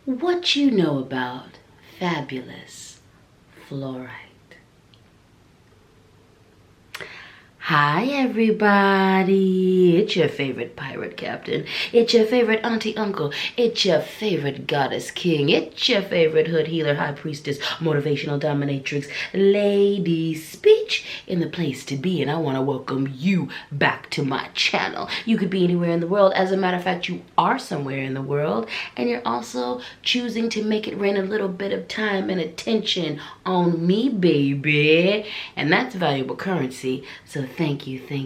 What you know about fabulous fluorite? Hi everybody, it's your favorite pirate captain, it's your favorite auntie uncle, it's your favorite goddess king, it's your favorite hood healer, high priestess, motivational dominatrix, LadySpeech in the place to be, and I want to welcome you back to my channel. You could be anywhere in the world. As a matter of fact, you are somewhere in the world, and you're also choosing to make it rain a little bit of time and attention on me, baby, and that's valuable currency. So thank you for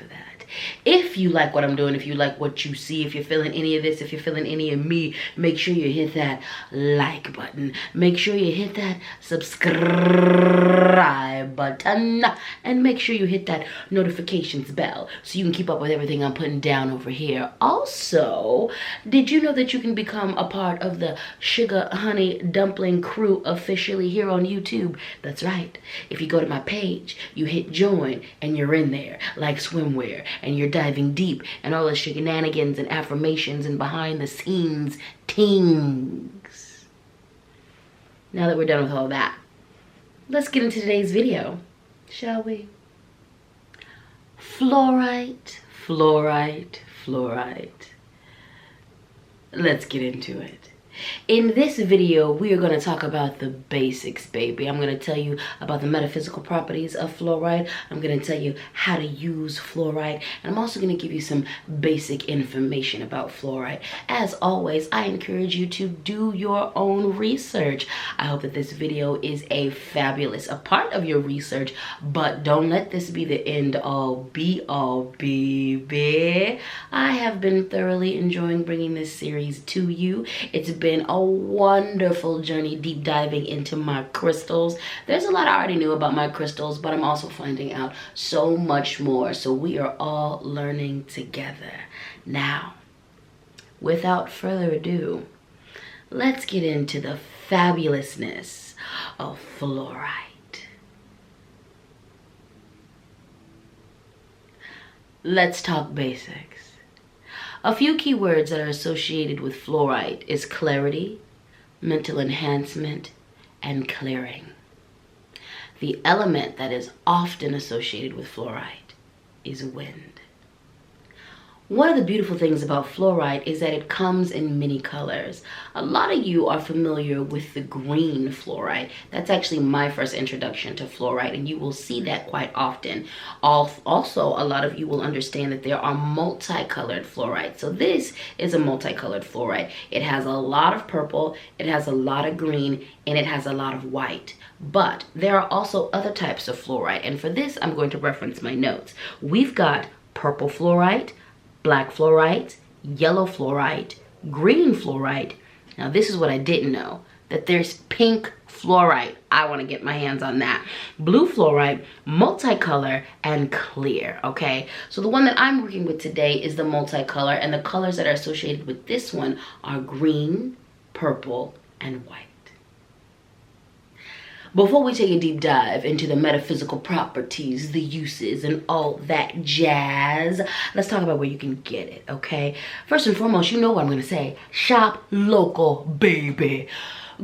that. If you like what I'm doing, if you like what you see, if you're feeling any of this, if you're feeling any of me, make sure you hit that like button. Make sure you hit that subscribe button. And make sure you hit that notifications bell so you can keep up with everything I'm putting down over here. Also, did you know that you can become a part of the Suga Honey Dumpling crew officially here on YouTube? That's right. If you go to my page, you hit join and you're in there like swimwear. And you're diving deep and all the shenanigans and affirmations and behind the scenes things. Now that we're done with all that, let's get into today's video, shall we? Fluorite, fluorite, fluorite. Let's get into it. In this video, we are going to talk about the basics, baby. I'm going to tell you about the metaphysical properties of fluorite. I'm going to tell you how to use fluorite. And I'm also going to give you some basic information about fluorite. As always, I encourage you to do your own research. I hope that this video is a part of your research, but don't let this be the end all be all, baby. I have been thoroughly enjoying bringing this series to you. It's been a wonderful journey deep diving into my crystals. There's a lot I already knew about my crystals, but I'm also finding out so much more. So we are all learning together. Now, without further ado, let's get into the fabulousness of fluorite. Let's talk basics. A few keywords that are associated with fluorite is clarity, mental enhancement, and clearing. The element that is often associated with fluorite is wind. One of the beautiful things about fluorite is that it comes in many colors. A lot of you are familiar with the green fluorite. That's actually my first introduction to fluorite, and you will see that quite often. Also, a lot of you will understand that there are multicolored fluorite. So this is a multicolored fluorite. It has a lot of purple, it has a lot of green, and it has a lot of white. But there are also other types of fluorite, and for this, I'm going to reference my notes. We've got purple fluorite, black fluorite, yellow fluorite, green fluorite. Now this is what I didn't know, that there's pink fluorite. I want to get my hands on that. Blue fluorite, multicolor, and clear, okay? So the one that I'm working with today is the multicolor, and the colors that are associated with this one are green, purple, and white. Before we take a deep dive into the metaphysical properties, the uses, and all that jazz, let's talk about where you can get it, okay? First and foremost, you know what I'm going to say. Shop local, baby.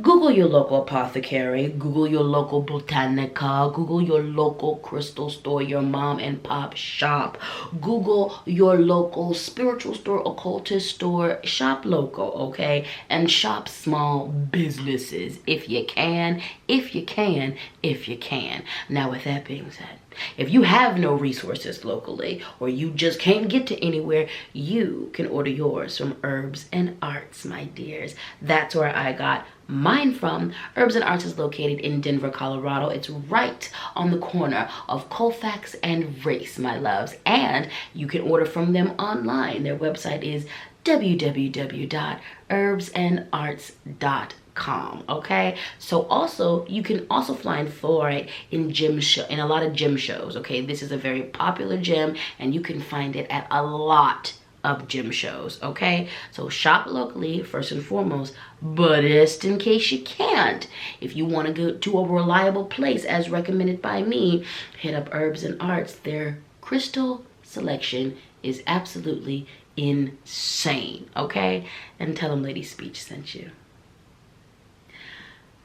Google your local apothecary, Google your local botanica, Google your local crystal store, your mom and pop shop, Google your local spiritual store, occultist store. Shop local, okay? And shop small businesses if you can, if you can, if you can. Now with that being said, if you have no resources locally or you just can't get to anywhere, you can order yours from Herbs and Arts, my dears. That's where I got mine from. Herbs and Arts is located in Denver, Colorado. It's right on the corner of Colfax and Race, my loves. And you can order from them online. Their website is www.herbsandarts.com. Okay, so also you can also find fluorite in in a lot of gym shows. Okay, this is a very popular gym and you can find it at a lot of gym shows. Okay, so shop locally first and foremost, but just in case you can't, if you want to go to a reliable place as recommended by me, hit up Herbs and Arts. Their crystal selection is absolutely insane, okay? And tell them LadySpeech sent you.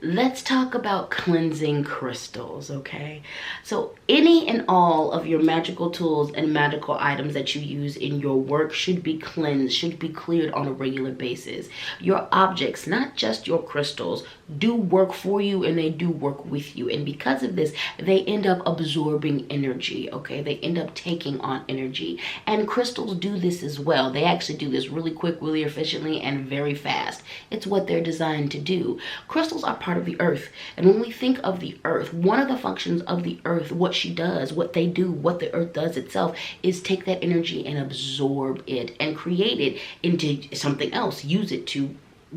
Let's talk about cleansing crystals, okay? So any and all of your magical tools and magical items that you use in your work should be cleansed, should be cleared on a regular basis. Your objects, not just your crystals, do work for you and they do work with you. And because of this, they end up absorbing energy, okay? They end up taking on energy. And crystals do this as well. They actually do this really quick, really efficiently, and very fast. It's what they're designed to do. Crystals are part of the earth, and when we think of the earth, one of the functions of the earth, what she does, what they do, what the earth does itself, is take that energy and absorb it and create it into something else, use it to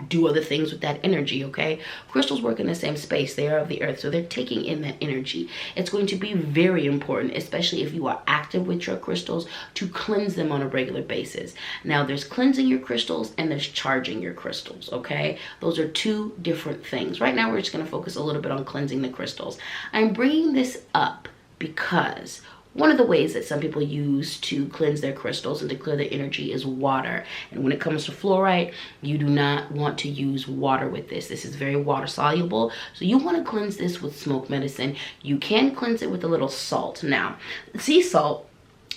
do other things with that energy, okay? Crystals work in the same space. They are of the earth, so they're taking in that energy. It's going to be very important, especially if you are active with your crystals, to cleanse them on a regular basis. Now, there's cleansing your crystals and there's charging your crystals, okay? Those are two different things. Right now, we're just going to focus a little bit on cleansing the crystals. I'm bringing this up because one of the ways that some people use to cleanse their crystals and to clear their energy is water. And when it comes to fluorite, you do not want to use water with this. This is very water soluble. So you want to cleanse this with smoke medicine. You can cleanse it with a little salt. Now, sea salt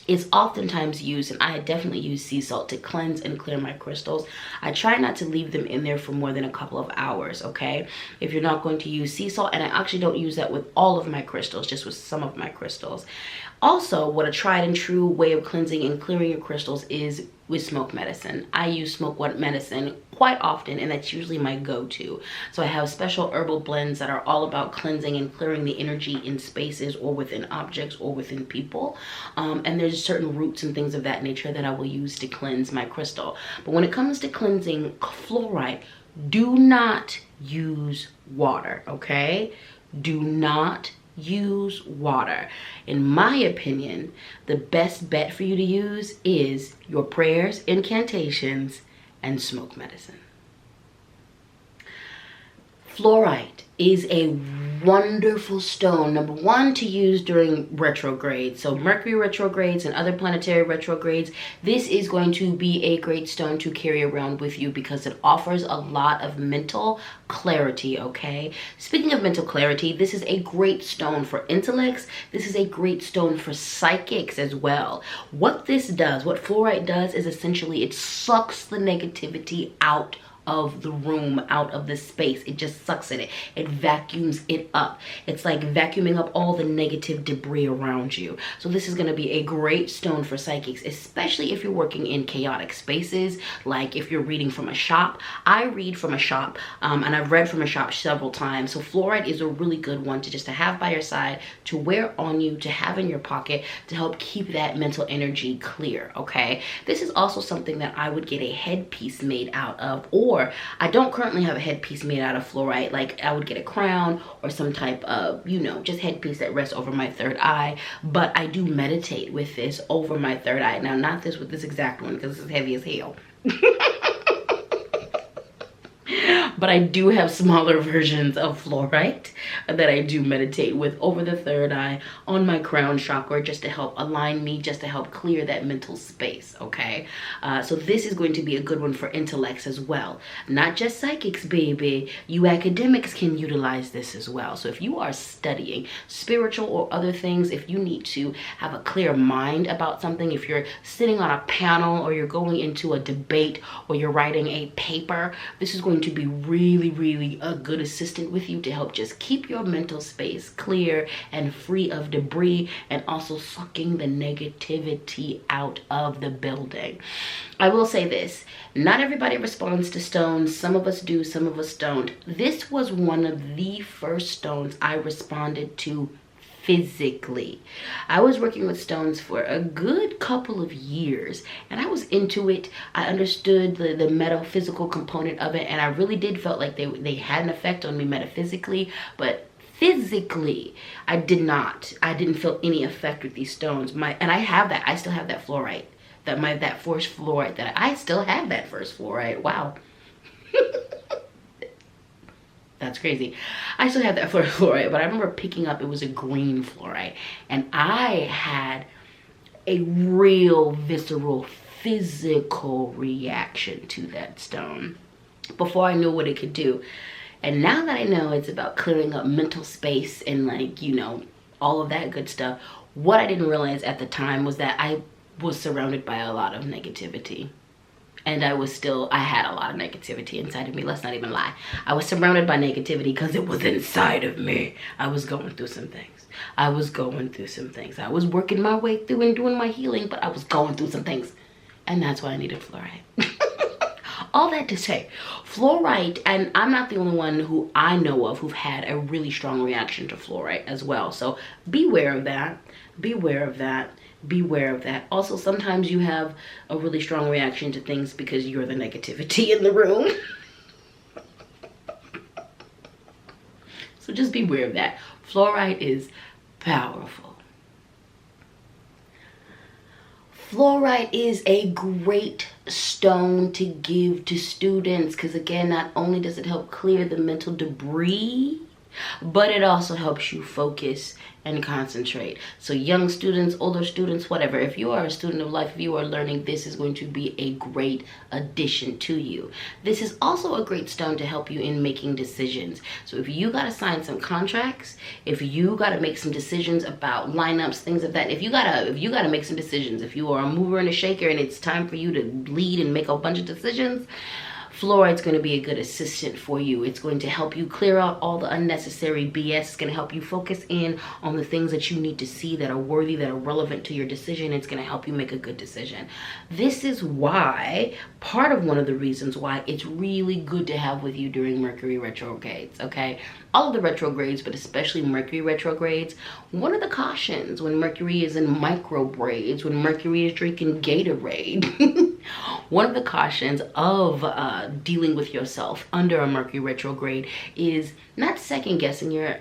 is oftentimes used, and I definitely use sea salt to cleanse and clear my crystals. I try not to leave them in there for more than a couple of hours, okay? If you're not going to use sea salt, and I actually don't use that with all of my crystals, just with some of my crystals. Also, what a tried and true way of cleansing and clearing your crystals is with smoke medicine. I use smoke medicine quite often, and that's usually my go-to. So I have special herbal blends that are all about cleansing and clearing the energy in spaces or within objects or within people. And there's certain roots and things of that nature that I will use to cleanse my crystal. But when it comes to cleansing fluorite, do not use water, okay? Do not use water. In my opinion, the best bet for you to use is your prayers, incantations, and smoke medicine. Fluorite is a wonderful stone, number one, to use during retrogrades. So Mercury retrogrades and other planetary retrogrades, this is going to be a great stone to carry around with you because it offers a lot of mental clarity, okay? Speaking of mental clarity, this is a great stone for intellects. This is a great stone for psychics as well. What this does, what fluorite does, is essentially it sucks the negativity out of the room, out of the space. It just sucks it. It vacuums it up. It's like vacuuming up all the negative debris around you. So this is going to be a great stone for psychics, especially if you're working in chaotic spaces, like if you're reading from a shop. I read from a shop, and I've read from a shop several times. So fluorite is a really good one to just to have by your side, to wear on you, to have in your pocket, to help keep that mental energy clear, okay? This is also something that I would get a headpiece made out of, or I don't currently have a headpiece made out of fluorite. Like I would get a crown or some type of, you know, just headpiece that rests over my third eye. But I do meditate with this over my third eye. Now, not this with this exact one because this is heavy as hell. But I do have smaller versions of fluorite that I do meditate with over the third eye on my crown chakra, just to help align me, just to help clear that mental space, okay? So this is going to be a good one for intellects as well. Not just psychics, baby. You academics can utilize this as well. So if you are studying spiritual or other things, if you need to have a clear mind about something, if you're sitting on a panel or you're going into a debate or you're writing a paper, this is going to be really a good assistant with you to help just keep your mental space clear and free of debris, and also sucking the negativity out of the building. I will say this, not everybody responds to stones. Some of us do, some of us don't. This was one of the first stones I responded to physically. I was working with stones for a good couple of years and I was into it. I understood the metaphysical component of it, and I really did felt like they had an effect on me metaphysically, but physically I didn't feel any effect with these stones. And I still have that fluorite, that first fluorite that I still have that first fluorite. Wow. That's crazy. I still have that fluorite, but I remember picking up, it was a green fluorite, and I had a real visceral physical reaction to that stone before I knew what it could do. And now that I know it's about clearing up mental space and, like, you know, all of that good stuff, what I didn't realize at the time was that I was surrounded by a lot of negativity. And I had a lot of negativity inside of me. Let's not even lie. I was surrounded by negativity because it was inside of me. I was going through some things. I was working my way through and doing my healing, but I was going through some things. And that's why I needed fluorite. All that to say, fluorite, and I'm not the only one who I know of who've had a really strong reaction to fluorite as well. So beware of that. Beware of that. Beware of that. Also, sometimes you have a really strong reaction to things because you're the negativity in the room. So just beware of that. Fluorite is powerful. Fluorite is a great stone to give to students because, again, not only does it help clear the mental debris, but it also helps you focus and concentrate. So young students, older students, whatever, if you are a student of life, if you are learning, this is going to be a great addition to you. This is also a great stone to help you in making decisions. So if you got to sign some contracts, if you got to make some decisions about lineups, things of that, if you got to make some decisions, if you are a mover and a shaker and it's time for you to lead and make a bunch of decisions, fluorite's going to be a good assistant for you. It's going to help you clear out all the unnecessary BS. It's going to help you focus in on the things that you need to see that are worthy, that are relevant to your decision. It's going to help you make a good decision. This is why, part of one of the reasons why it's really good to have with you during Mercury retrogrades, okay? All of the retrogrades, but especially Mercury retrogrades, one of the cautions when Mercury is in microbraids, when Mercury is drinking Gatorade, one of the cautions of dealing with yourself under a Mercury retrograde is not second guessing your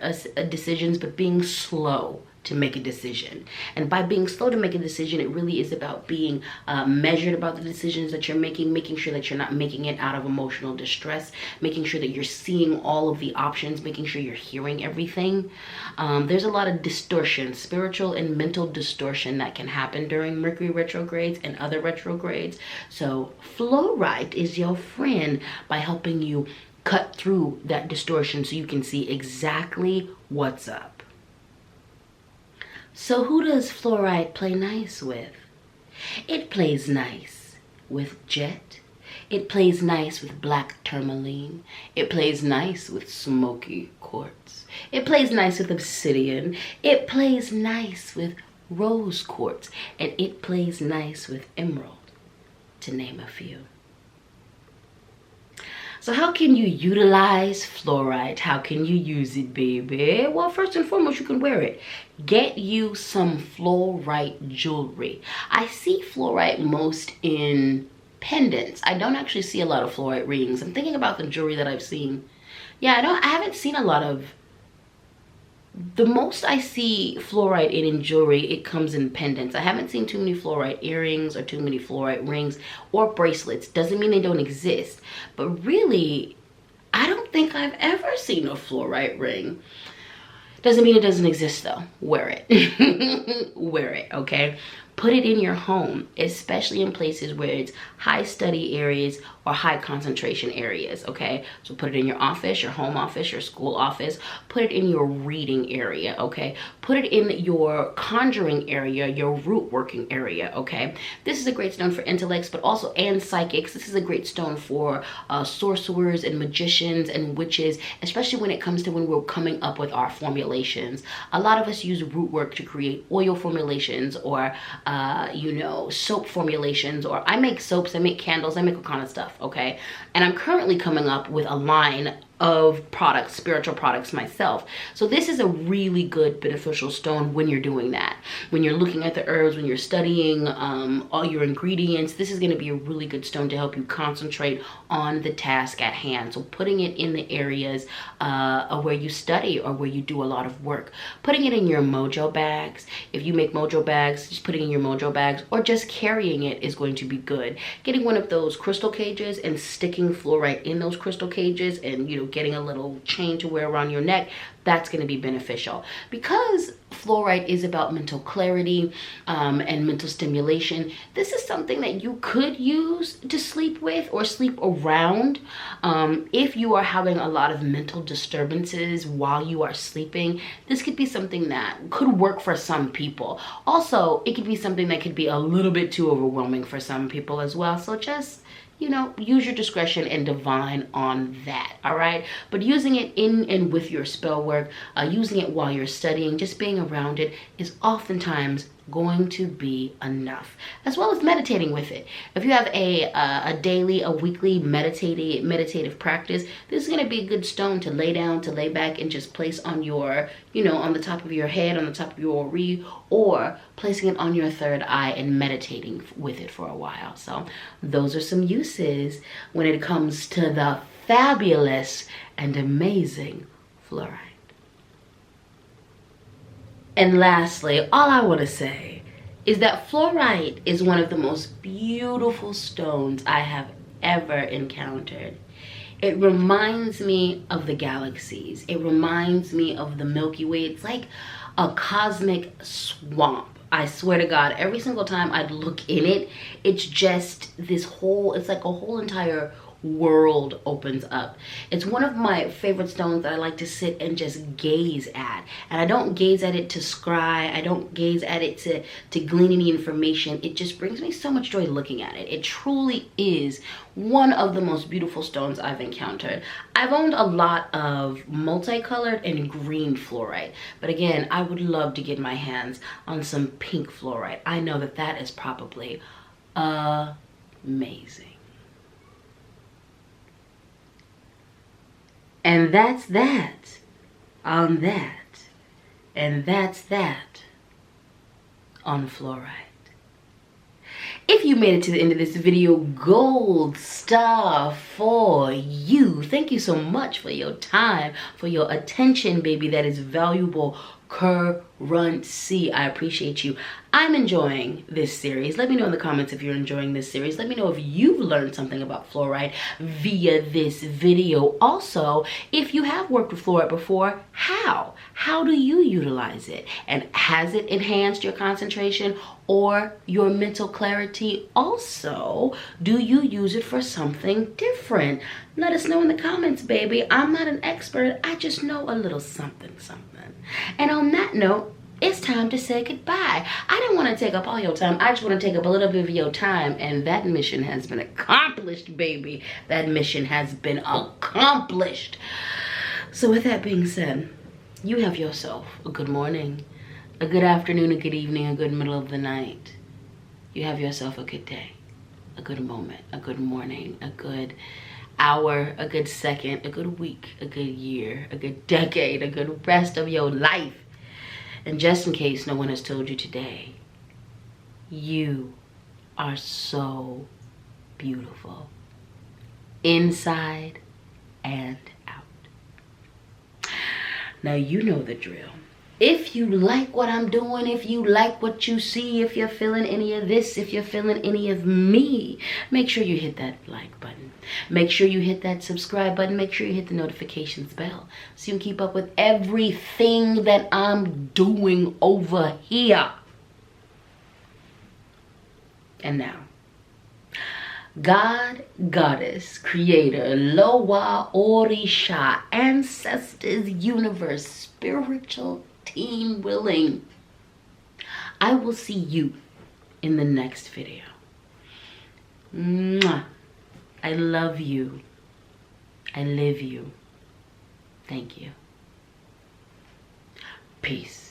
decisions, but being slow to make a decision. And by being slow to make a decision, it really is about being measured about the decisions that you're making sure that you're not making it out of emotional distress, making sure that you're seeing all of the options, making sure you're hearing everything. There's a lot of distortion, spiritual and mental distortion that can happen during Mercury retrogrades and other retrogrades. So fluorite is your friend by helping you cut through that distortion so you can see exactly what's up. So who does fluorite play nice with? It plays nice with jet. It plays nice with black tourmaline. It plays nice with smoky quartz. It plays nice with obsidian. It plays nice with rose quartz. And it plays nice with emerald, to name a few. So how can you utilize fluorite? How can you use it, baby? Well, first and foremost, you can wear it. Get you some fluorite jewelry. I see fluorite most in pendants. I don't actually see a lot of fluorite rings. I'm thinking about the jewelry that I've seen. Yeah, I haven't seen a lot of. The most I see fluorite in jewelry, it comes in pendants. I haven't seen too many fluorite earrings or too many fluorite rings or bracelets. Doesn't mean they don't exist. But really, I don't think I've ever seen a fluorite ring. Doesn't mean it doesn't exist though. Wear it. Wear it, okay? Put it in your home, especially in places where it's high study areas or high concentration areas, okay? So put it in your office, your home office, your school office. Put it in your reading area, okay? Put it in your conjuring area, your root working area, okay? This is a great stone for intellects, but also and psychics. This is a great stone for sorcerers and magicians and witches, especially when it comes to when we're coming up with our formulations. A lot of us use root work to create oil formulations or you know, soap formulations, or I make soaps, I make candles, I make all kind of stuff, okay? And I'm currently coming up with a line of products, spiritual products myself. So this is a really good beneficial stone when you're doing that. When you're looking at the herbs, when you're studying all your ingredients, this is going to be a really good stone to help you concentrate on the task at hand. So putting it in the areas where you study or where you do a lot of work. Putting it in your mojo bags. If you make mojo bags, just putting it in your mojo bags or just carrying it is going to be good. Getting one of those crystal cages and sticking fluorite in those crystal cages and, you know, you're getting a little chain to wear around your neck, that's going to be beneficial. Because fluorite is about mental clarity and mental stimulation, this is something that you could use to sleep with or sleep around. If you are having a lot of mental disturbances while you are sleeping, this could be something that could work for some people. Also, it could be something that could be a little bit too overwhelming for some people as well. So just, you know, use your discretion and divine on that, all right? But using it in and with your spell work, using it while you're studying, just being around it is oftentimes going to be enough, as well as meditating with it. If you have a daily, a weekly meditative practice, this is going to be a good stone to lay down, to lay back and just place on your, you know, on the top of your head, on the top of your ori, or placing it on your third eye and meditating with it for a while. So those are some uses when it comes to the fabulous and amazing fluorite. And lastly, all I want to say is that fluorite is one of the most beautiful stones I have ever encountered. It reminds me of the galaxies. It reminds me of the Milky Way. It's like a cosmic swamp. I swear to God, every single time I'd look in it, it's just this whole, it's like a whole entire world opens up. It's one of my favorite stones that I like to sit and just gaze at. And I don't gaze at it to scry. I don't gaze at it to glean any information. It just brings me so much joy looking at it. It truly is one of the most beautiful stones I've encountered. I've owned a lot of multicolored and green fluorite, but again, I would love to get my hands on some pink fluorite. I know that that is probably amazing. And that's that on that. And that's that on fluorite. If you made it to the end of this video, gold star for you. Thank you so much for your time, for your attention, baby. That is valuable currency. I appreciate you. I'm enjoying this series. Let me know in the comments if you're enjoying this series. Let me know if you've learned something about fluorite via this video. Also, if you have worked with fluorite before, how? How do you utilize it? And has it enhanced your concentration or your mental clarity? Also, do you use it for something different? Let us know in the comments, baby. I'm not an expert. I just know a little something, something. And on that note, it's time to say goodbye. I don't want to take up all your time. I just want to take up a little bit of your time. And that mission has been accomplished, baby. That mission has been accomplished. So with that being said, you have yourself a good morning, a good afternoon, a good evening, a good middle of the night. You have yourself a good day, a good moment, a good morning, a good hour, a good second, a good week, a good year, a good decade, a good rest of your life. And just in case no one has told you today, you are so beautiful, inside and out. Now you know the drill. If you like what I'm doing, if you like what you see, if you're feeling any of this, if you're feeling any of me, make sure you hit that like button. Make sure you hit that subscribe button. Make sure you hit the notifications bell so you can keep up with everything that I'm doing over here. And now, God, Goddess, Creator, Loa, Orisha, Ancestors, Universe, Spiritual Team willing, I will see you in the next video. Mwah. I love you. I live you. Thank you. Peace.